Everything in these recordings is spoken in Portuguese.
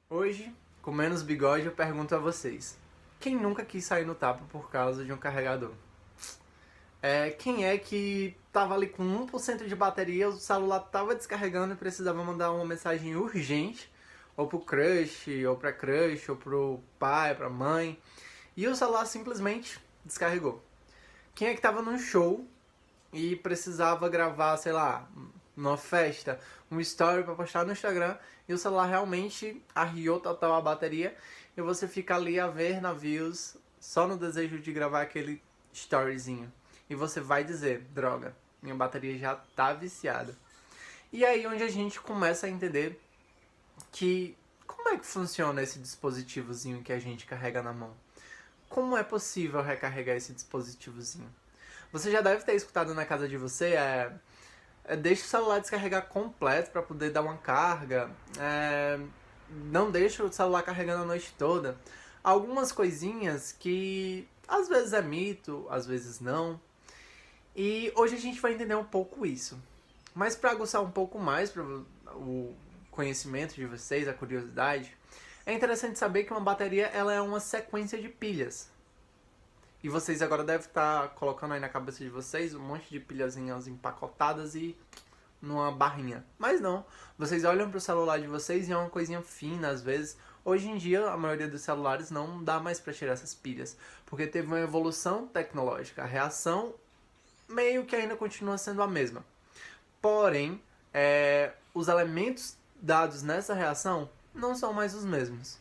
Hoje, com menos bigode, eu pergunto a vocês: quem nunca quis sair no tapa por causa de um carregador? Quem é que tava ali com 1% de bateria, o celular tava descarregando e precisava mandar uma mensagem urgente, ou pro crush, ou pra crush, ou pro pai, pra mãe, e o celular simplesmente descarregou? Quem é que tava num show e precisava gravar, sei lá, numa festa, um story pra postar no Instagram e o celular realmente arriou total a bateria e você fica ali a ver navios só no desejo de gravar aquele storyzinho. E você vai dizer, droga, minha bateria já tá viciada. E aí onde a gente começa a entender que como é que funciona esse dispositivozinho que a gente carrega na mão? Como é possível recarregar esse dispositivozinho? Você já deve ter escutado na casa de você, deixa o celular descarregar completo para poder dar uma carga, não deixa o celular carregando a noite toda. Algumas coisinhas que às vezes é mito, às vezes não. E hoje a gente vai entender um pouco isso. Mas para aguçar um pouco mais para o conhecimento de vocês, a curiosidade, é interessante saber que uma bateria ela é uma sequência de pilhas. E vocês agora devem estar colocando aí na cabeça de vocês um monte de pilhazinhas empacotadas e numa barrinha. Mas não. Vocês olham pro celular de vocês e é uma coisinha fina às vezes. Hoje em dia, a maioria dos celulares não dá mais para tirar essas pilhas. Porque teve uma evolução tecnológica. A reação meio que ainda continua sendo a mesma. Porém, os elementos dados nessa reação não são mais os mesmos.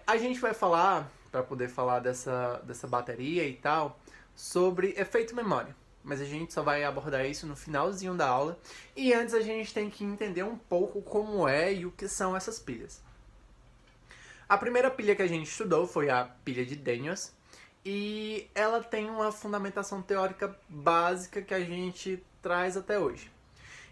A gente vai falar, para poder falar dessa bateria e tal, sobre efeito memória. Mas a gente só vai abordar isso no finalzinho da aula. E antes a gente tem que entender um pouco como é e o que são essas pilhas. A primeira pilha que a gente estudou foi a pilha de Daniels. E ela tem uma fundamentação teórica básica que a gente traz até hoje.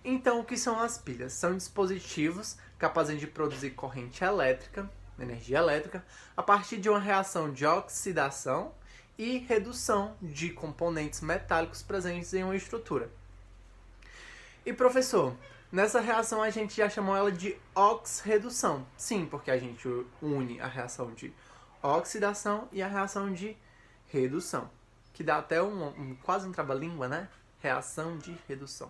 Então, o que são as pilhas? São dispositivos capazes de produzir corrente elétrica, energia elétrica, a partir de uma reação de oxidação e redução de componentes metálicos presentes em uma estrutura. E professor, nessa reação a gente já chamou ela de oxirredução. Sim, porque a gente une a reação de oxidação e a reação de redução. Que dá até quase um trava-língua, né? Reação de redução.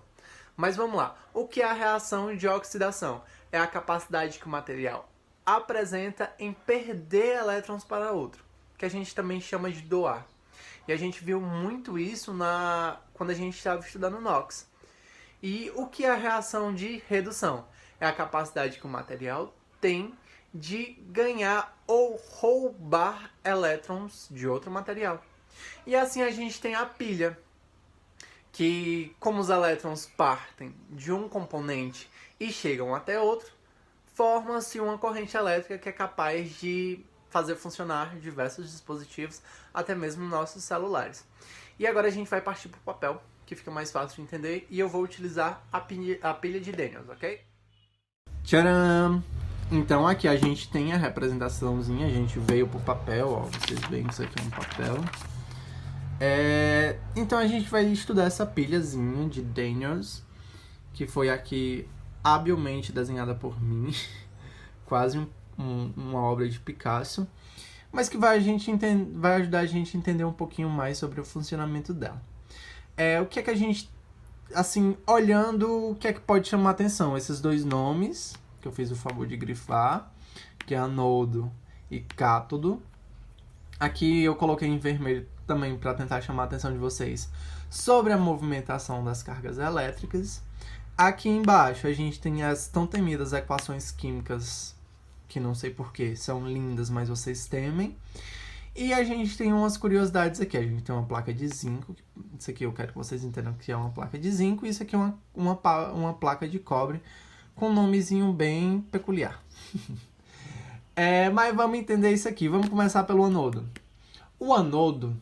Mas vamos lá. O que é a reação de oxidação? É a capacidade que o material apresenta em perder elétrons para outro, que a gente também chama de doar. E a gente viu muito isso quando a gente estava estudando NOx. E o que é a reação de redução? É a capacidade que o material tem de ganhar ou roubar elétrons de outro material. E assim a gente tem a pilha, que como os elétrons partem de um componente e chegam até outro, forma-se uma corrente elétrica que é capaz de fazer funcionar diversos dispositivos, até mesmo nossos celulares. E agora a gente vai partir para o papel, que fica mais fácil de entender, e eu vou utilizar a pilha de Daniels, ok? Tcharam! Então aqui a gente tem a representaçãozinha, a gente veio pro papel, ó, vocês veem que isso aqui é um papel. Então a gente vai estudar essa pilhazinha de Daniels, que foi aqui habilmente desenhada por mim, quase uma obra de Picasso, mas que vai ajudar a gente a entender um pouquinho mais sobre o funcionamento dela. O que é que a gente, assim, olhando, o que é que pode chamar a atenção? Esses dois nomes, que eu fiz o favor de grifar, que é anodo e cátodo. Aqui eu coloquei em vermelho também para tentar chamar a atenção de vocês sobre a movimentação das cargas elétricas. Aqui embaixo a gente tem as tão temidas equações químicas, que não sei porquê, são lindas, mas vocês temem. E a gente tem umas curiosidades aqui. A gente tem uma placa de zinco. Isso aqui eu quero que vocês entendam que é uma placa de zinco. E isso aqui é uma placa de cobre com um nomezinho bem peculiar. Mas vamos entender isso aqui. Vamos começar pelo anodo. O anodo,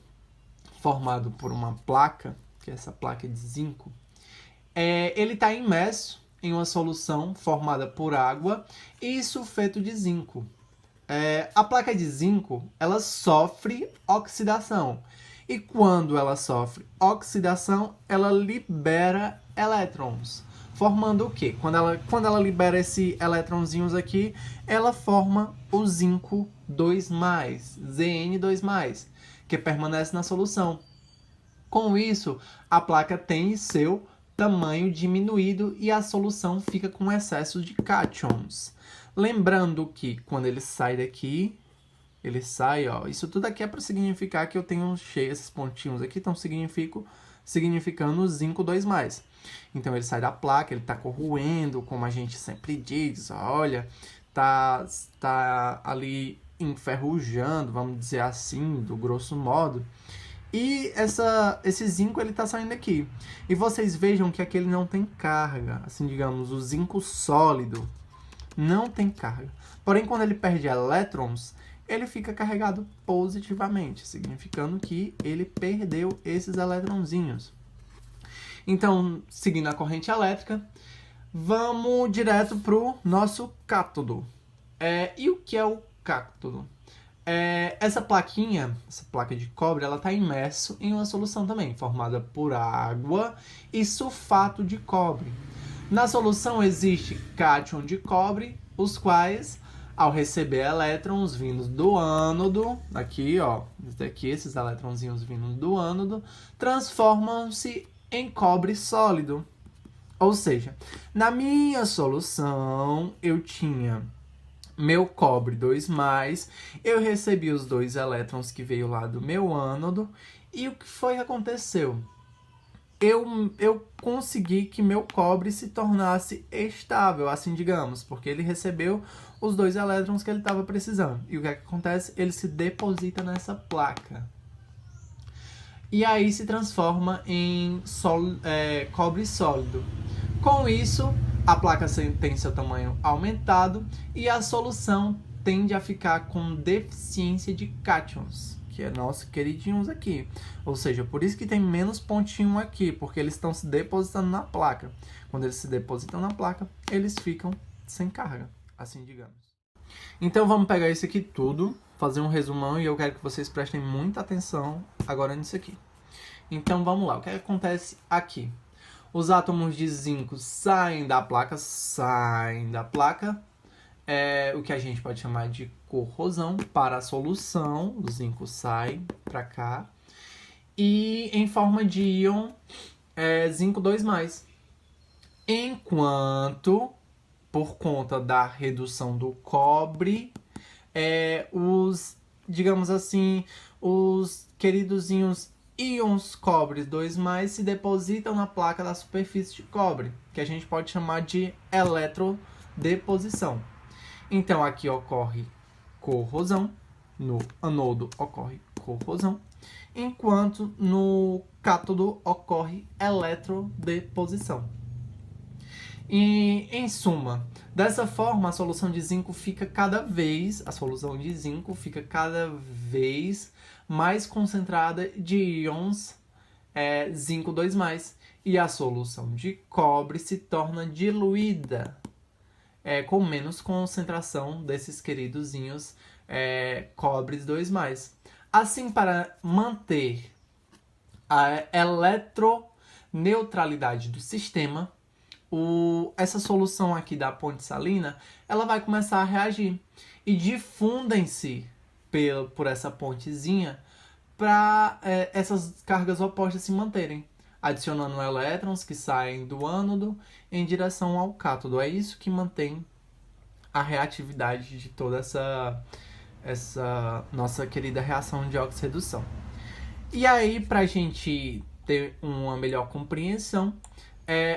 formado por uma placa, que é essa placa de zinco, ele está imerso em uma solução formada por água e sulfeto de zinco. A placa de zinco, ela sofre oxidação. E quando ela sofre oxidação, ela libera elétrons. formando o quê? Quando ela libera esses elétronzinhos aqui, ela forma o zinco 2+, Zn2+, que permanece na solução. Com isso, a placa tem seu tamanho diminuído e a solução fica com excesso de cátions. Lembrando que quando ele sai daqui, ele sai, ó, isso tudo aqui é para significar que eu tenho cheio, esses pontinhos aqui estão significando zinco 2+. Então ele sai da placa, ele está corroendo, como a gente sempre diz, olha, tá ali enferrujando, vamos dizer assim, do grosso modo. E esse zinco ele está saindo aqui. E vocês vejam que aqui ele não tem carga, assim digamos, o zinco sólido não tem carga. Porém, quando ele perde elétrons, ele fica carregado positivamente, significando que ele perdeu esses eletronzinhos. Então, seguindo a corrente elétrica, vamos direto para o nosso cátodo. E o que é o cátodo? Essa plaquinha, essa placa de cobre, ela está imersa em uma solução também, formada por água e sulfato de cobre. Na solução existe cátion de cobre, os quais, ao receber elétrons vindos do ânodo, aqui, ó, esses elétronzinhos vindos do ânodo, transformam-se em cobre sólido. Ou seja, na minha solução, eu tinha meu cobre 2+, eu recebi os 2 elétrons que veio lá do meu ânodo, e o que foi que aconteceu? Eu consegui que meu cobre se tornasse estável, assim digamos, porque ele recebeu os 2 elétrons que ele estava precisando. E o que acontece? Ele se deposita nessa placa. E aí se transforma em cobre sólido. Com isso, a placa tem seu tamanho aumentado e a solução tende a ficar com deficiência de cátions, que é nossos queridinhos aqui. Ou seja, por isso que tem menos pontinho aqui, porque eles estão se depositando na placa. Quando eles se depositam na placa, eles ficam sem carga, assim digamos. Então vamos pegar isso aqui tudo, fazer um resumão e eu quero que vocês prestem muita atenção agora nisso aqui. Então vamos lá, o que acontece aqui? Os átomos de zinco saem da placa, o que a gente pode chamar de corrosão para a solução, o zinco sai para cá, e em forma de íon zinco 2+. Enquanto, por conta da redução do cobre, digamos assim, os queridozinhos íons cobre 2+, se depositam na placa da superfície de cobre, que a gente pode chamar de eletrodeposição. Então aqui ocorre corrosão, no anodo ocorre corrosão, enquanto no cátodo ocorre eletrodeposição. E, em suma, dessa forma a solução de zinco fica cada vez mais concentrada de íons zinco 2+, e a solução de cobre se torna diluída com menos concentração desses queridozinhos cobres 2+. Assim, para manter a eletroneutralidade do sistema, essa solução aqui da ponte salina, ela vai começar a reagir e difundem-se por essa pontezinha para essas cargas opostas se manterem, adicionando elétrons que saem do ânodo em direção ao cátodo. É isso que mantém a reatividade de toda essa nossa querida reação de oxirredução. E aí, para a gente ter uma melhor compreensão,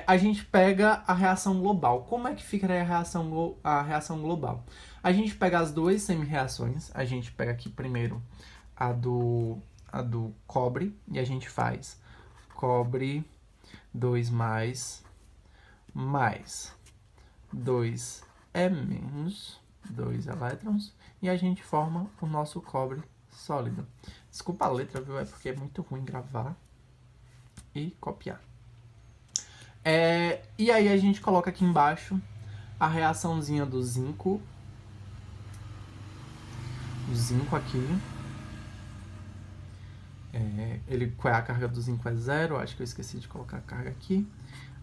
a gente pega a reação global. Como é que fica a reação global? A gente pega as duas semi-reações. A gente pega aqui primeiro a do cobre e a gente faz cobre 2+, mais 2 menos 2 elétrons e a gente forma o nosso cobre sólido. Desculpa a letra, viu? É porque é muito ruim gravar e copiar. E aí a gente coloca aqui embaixo a reaçãozinha do zinco. O zinco aqui. Qual é a carga do zinco? É 0, acho que eu esqueci de colocar a carga aqui.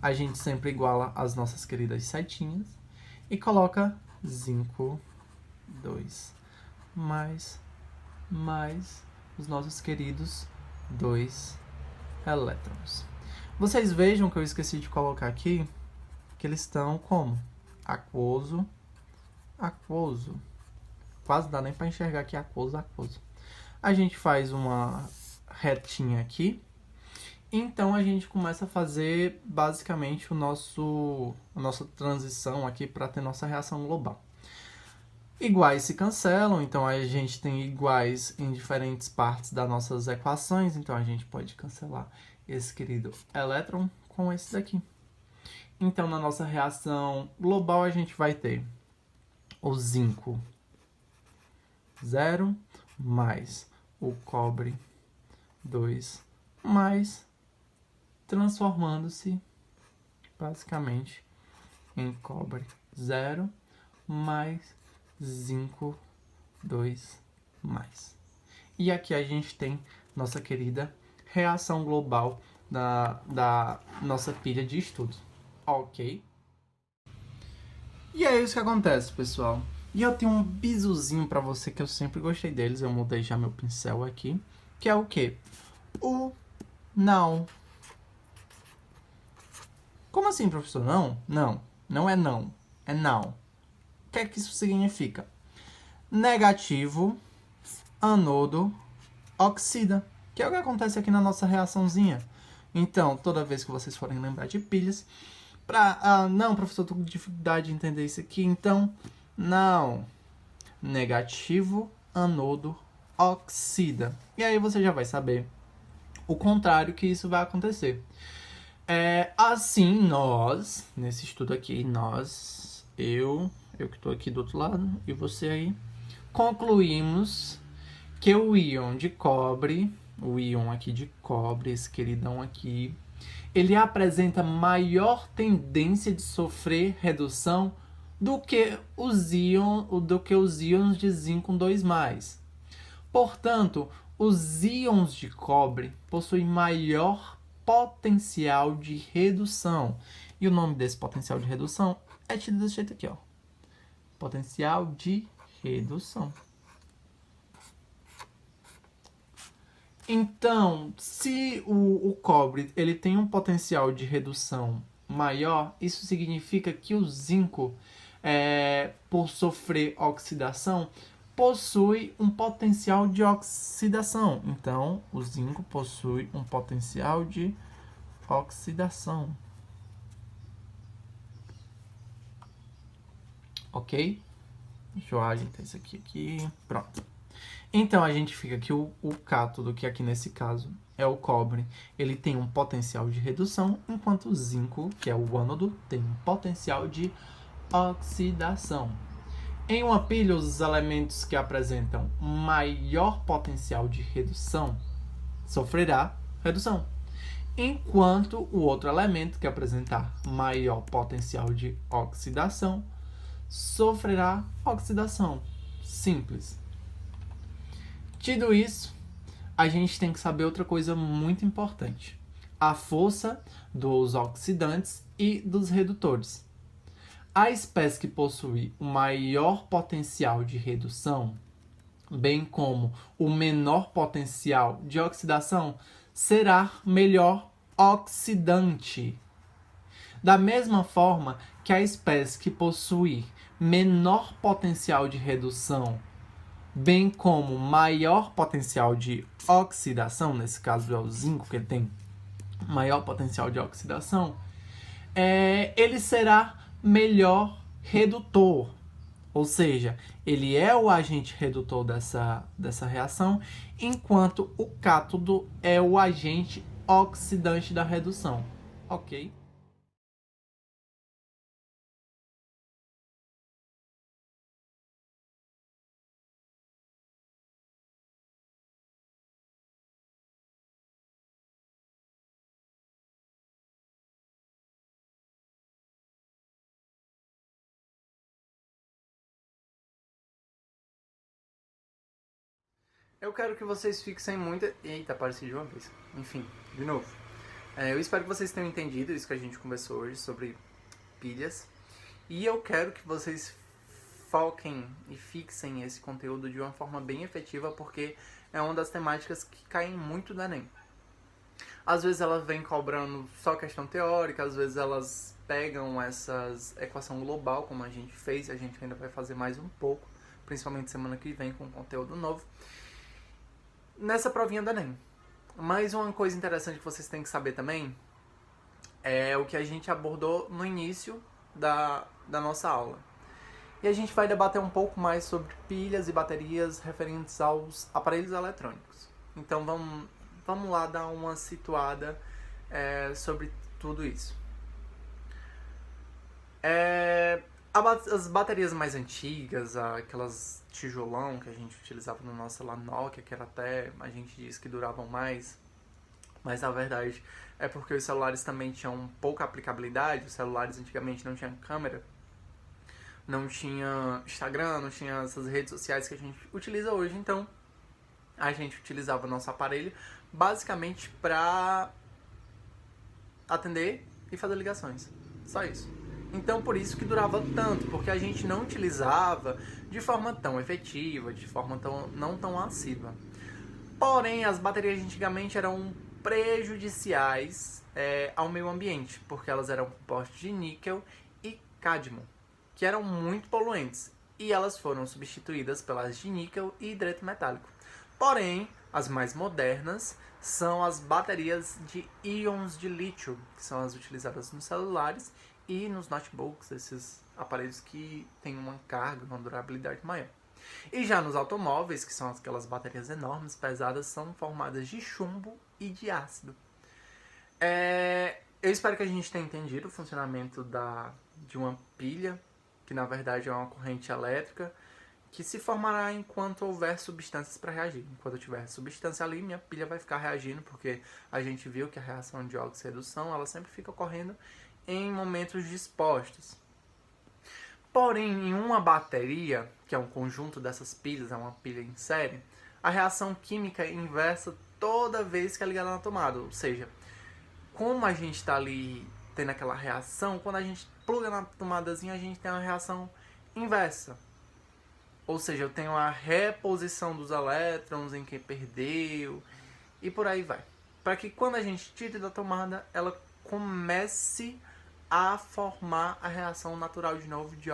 A gente sempre iguala as nossas queridas setinhas e coloca zinco 2 mais os nossos queridos 2 elétrons. Vocês vejam que eu esqueci de colocar aqui que eles estão como? Aquoso, aquoso. Quase dá nem para enxergar aqui aquoso, aquoso. A gente faz uma retinha aqui. Então a gente começa a fazer basicamente a nossa transição aqui para ter nossa reação global. Iguais se cancelam, então a gente tem iguais em diferentes partes das nossas equações, então a gente pode cancelar esse querido elétron com esse daqui. Então na nossa reação global a gente vai ter o zinco 0 mais o cobre 2 mais, transformando-se basicamente em cobre 0 mais zinco 2 mais. E aqui a gente tem nossa querida reação global da nossa pilha de estudos. Ok? E é isso que acontece, pessoal. E eu tenho um bisuzinho para você que eu sempre gostei deles. Eu mudei já meu pincel aqui. Que é o quê? O não. Como assim, professor? Não? Não. Não é não. É não. O que é que isso significa? Negativo, anodo, oxida. Que é o que acontece aqui na nossa reaçãozinha. Então, toda vez que vocês forem lembrar de pilhas, não, professor, eu tô com dificuldade de entender isso aqui. Então, não. Negativo, anodo, oxida. E aí você já vai saber o contrário que isso vai acontecer. Assim, nós, nesse estudo aqui, eu que estou aqui do outro lado e você aí, concluímos que o íon de cobre, o íon aqui de cobre, esse queridão aqui, ele apresenta maior tendência de sofrer redução do que os íons de zinco 2+. Portanto, os íons de cobre possuem maior potencial de redução. E o nome desse potencial de redução é tido desse jeito aqui, ó. Potencial de redução. Então, se o cobre ele tem um potencial de redução maior, isso significa que o zinco, por sofrer oxidação, possui um potencial de oxidação. Então, o zinco possui um potencial de oxidação. Ok? Deixa eu ajeitar isso aqui. Pronto. Então, a gente fica que o cátodo, que aqui nesse caso é o cobre, ele tem um potencial de redução, enquanto o zinco, que é o ânodo, tem um potencial de oxidação. Em uma pilha, os elementos que apresentam maior potencial de redução sofrerá redução, enquanto o outro elemento que apresentar maior potencial de oxidação sofrerá oxidação. Simples. Tido isso, a gente tem que saber outra coisa muito importante: a força dos oxidantes e dos redutores. A espécie que possui o maior potencial de redução, bem como o menor potencial de oxidação, será melhor oxidante. Da mesma forma que a espécie que possui menor potencial de redução, bem como maior potencial de oxidação, nesse caso é o zinco, que ele tem maior potencial de oxidação, ele será melhor redutor. Ou seja, ele é o agente redutor dessa reação, enquanto o cátodo é o agente oxidante da redução. Ok? Eu quero que vocês fixem muito... Eita, apareci de uma vez. Enfim, de novo. Eu espero que vocês tenham entendido isso que a gente conversou hoje sobre pilhas. E eu quero que vocês foquem e fixem esse conteúdo de uma forma bem efetiva, porque é uma das temáticas que caem muito do Enem. Às vezes elas vêm cobrando só questão teórica, às vezes elas pegam essas equação global, como a gente fez, a gente ainda vai fazer mais um pouco, principalmente semana que vem com conteúdo novo, nessa provinha do Enem. Mas uma coisa interessante que vocês têm que saber também é o que a gente abordou no início da nossa aula. E a gente vai debater um pouco mais sobre pilhas e baterias referentes aos aparelhos eletrônicos. Então vamos lá dar uma situada sobre tudo isso. As baterias mais antigas, aquelas tijolão que a gente utilizava no nosso celular Nokia, que era até, a gente diz que duravam mais, mas na verdade é porque os celulares também tinham pouca aplicabilidade. Os celulares antigamente não tinham câmera, não tinha Instagram, não tinha essas redes sociais que a gente utiliza hoje. Então a gente utilizava o nosso aparelho basicamente para atender e fazer ligações, só isso. Então por isso que durava tanto, porque a gente não utilizava de forma tão efetiva, de forma não tão assídua. Porém, as baterias antigamente eram prejudiciais ao meio ambiente, porque elas eram compostas de níquel e cádmio, que eram muito poluentes, e elas foram substituídas pelas de níquel e hidreto metálico. Porém, as mais modernas são as baterias de íons de lítio, que são as utilizadas nos celulares e nos notebooks, esses aparelhos que têm uma carga, uma durabilidade maior. E já nos automóveis, que são aquelas baterias enormes, pesadas, são formadas de chumbo e de ácido. Eu espero que a gente tenha entendido o funcionamento de uma pilha, que na verdade é uma corrente elétrica, que se formará enquanto houver substâncias para reagir. Enquanto eu tiver substância ali, minha pilha vai ficar reagindo, porque a gente viu que a reação de óxido-redução ela sempre fica ocorrendo em momentos dispostos. Porém, em uma bateria, que é um conjunto dessas pilhas, é uma pilha em série, a reação química é inversa toda vez que é ligada na tomada. Ou seja, como a gente está ali tendo aquela reação, quando a gente pluga na tomadazinha, a gente tem uma reação inversa. Ou seja, eu tenho a reposição dos elétrons em quem perdeu e por aí vai. Para que quando a gente tire da tomada, ela comece a formar a reação natural de novo de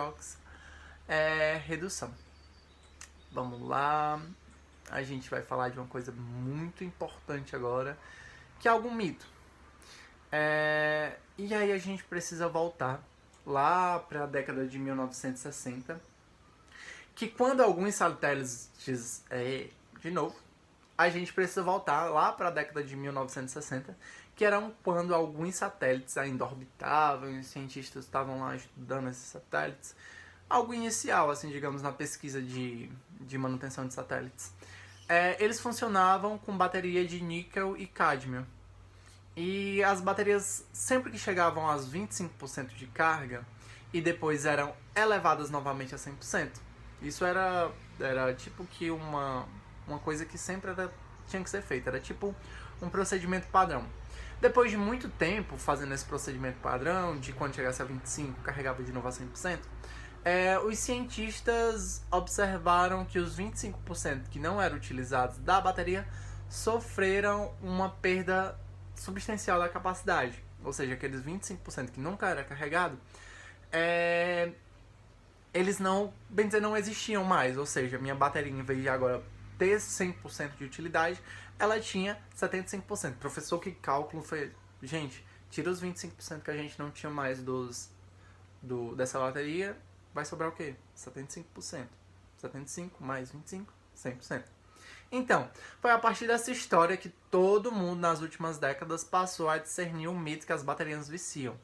redução. Vamos lá. A gente vai falar de uma coisa muito importante agora, que é algum mito. E aí a gente precisa voltar lá para a década de 1960, que quando alguns satélites, de novo, a gente precisa voltar lá para a década de 1960, que eram quando alguns satélites ainda orbitavam e os cientistas estavam lá estudando esses satélites. Algo inicial, assim, digamos, na pesquisa de manutenção de satélites. Eles funcionavam com bateria de níquel e cádmio. E as baterias, sempre que chegavam aos 25% de carga e depois eram elevadas novamente a 100%, isso era tipo que uma coisa que sempre tinha que ser feita, era tipo um procedimento padrão. Depois de muito tempo fazendo esse procedimento padrão, de quando chegasse a 25%, carregava de novo a 100%, os cientistas observaram que os 25% que não eram utilizados da bateria sofreram uma perda substancial da capacidade. Ou seja, aqueles 25% que nunca era carregado, eles não, bem dizer, não existiam mais. Ou seja, minha bateria, em vez de agora ter 100% de utilidade, ela tinha 75%. O professor que cálculo foi, gente, tira os 25% que a gente não tinha mais dessa bateria, vai sobrar o quê? 75%. 75 mais 25, 100%. Então, foi a partir dessa história que todo mundo nas últimas décadas passou a discernir o mito que as baterias viciam.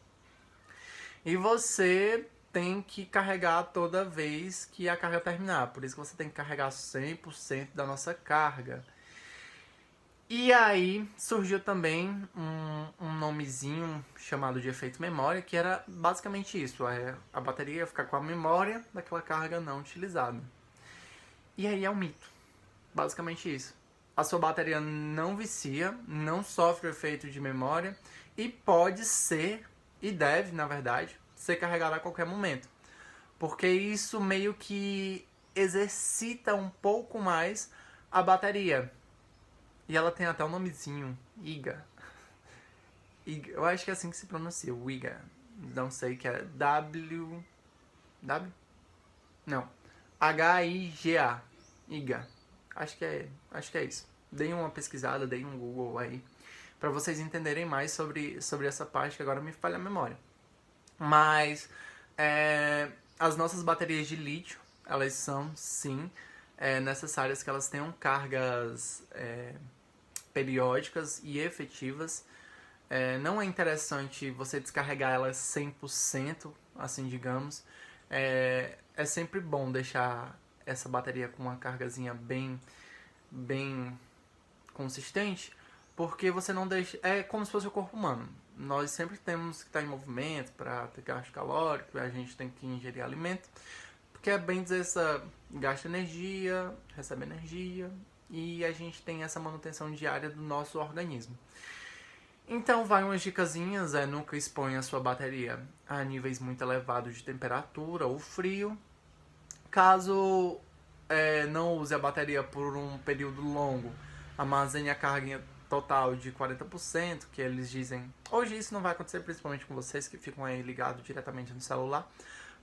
E você tem que carregar toda vez que a carga terminar. Por isso que você tem que carregar 100% da nossa carga. E aí surgiu também um nomezinho chamado de efeito memória, que era basicamente isso. A bateria ia ficar com a memória daquela carga não utilizada. E aí é um mito. Basicamente isso. a sua bateria não vicia, não sofre o efeito de memória e pode ser, e deve, na verdade, ser carregada a qualquer momento. Porque isso meio que exercita um pouco mais a bateria. E ela tem até um nomezinho, IGA. Eu acho que é assim que se pronuncia, o IGA. Não sei, que é W... Não. H-I-G-A. IGA. Acho que é isso. Deem uma pesquisada, deem um Google aí, para vocês entenderem mais sobre essa parte que agora me falha a memória. Mas as nossas baterias de lítio, elas são sim necessárias que elas tenham cargas periódicas e efetivas. Não é interessante você descarregar elas 100%, assim digamos. É sempre bom deixar essa bateria com uma cargazinha bem consistente, porque você não deixa... É como se fosse o corpo humano. Nós sempre temos que estar em movimento para ter gasto calórico, a gente tem que ingerir alimento, porque é bem dizer, gasta energia, recebe energia, e a gente tem essa manutenção diária do nosso organismo. Então vai umas dicasinhas, nunca exponha a sua bateria a níveis muito elevados de temperatura ou frio. Caso não use a bateria por um período longo, armazene a carga total de 40%, que eles dizem... Hoje isso não vai acontecer, principalmente com vocês que ficam aí ligados diretamente no celular.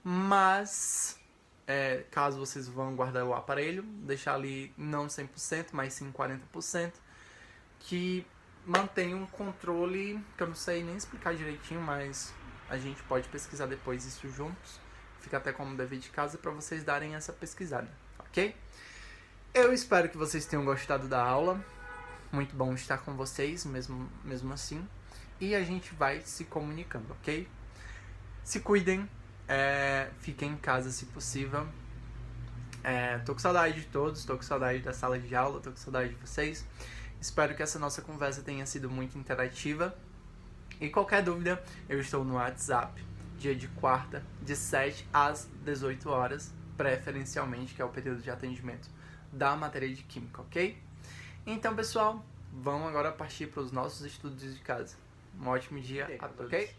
Mas, caso vocês vão guardar o aparelho, deixar ali não 100%, mas sim 40%, que mantenha um controle, que eu não sei nem explicar direitinho, mas a gente pode pesquisar depois isso juntos. Fica até como dever de casa para vocês darem essa pesquisada, ok? Eu espero que vocês tenham gostado da aula. Muito bom estar com vocês, mesmo assim. E a gente vai se comunicando, ok? Se cuidem, fiquem em casa se possível. Tô com saudade de todos, tô com saudade da sala de aula, tô com saudade de vocês. Espero que essa nossa conversa tenha sido muito interativa. E qualquer dúvida, eu estou no WhatsApp, dia de quarta, de 7 às 18 horas, preferencialmente, que é o período de atendimento da matéria de Química, ok? Então, pessoal, vamos agora partir para os nossos estudos de casa. Um ótimo dia a todos, ok?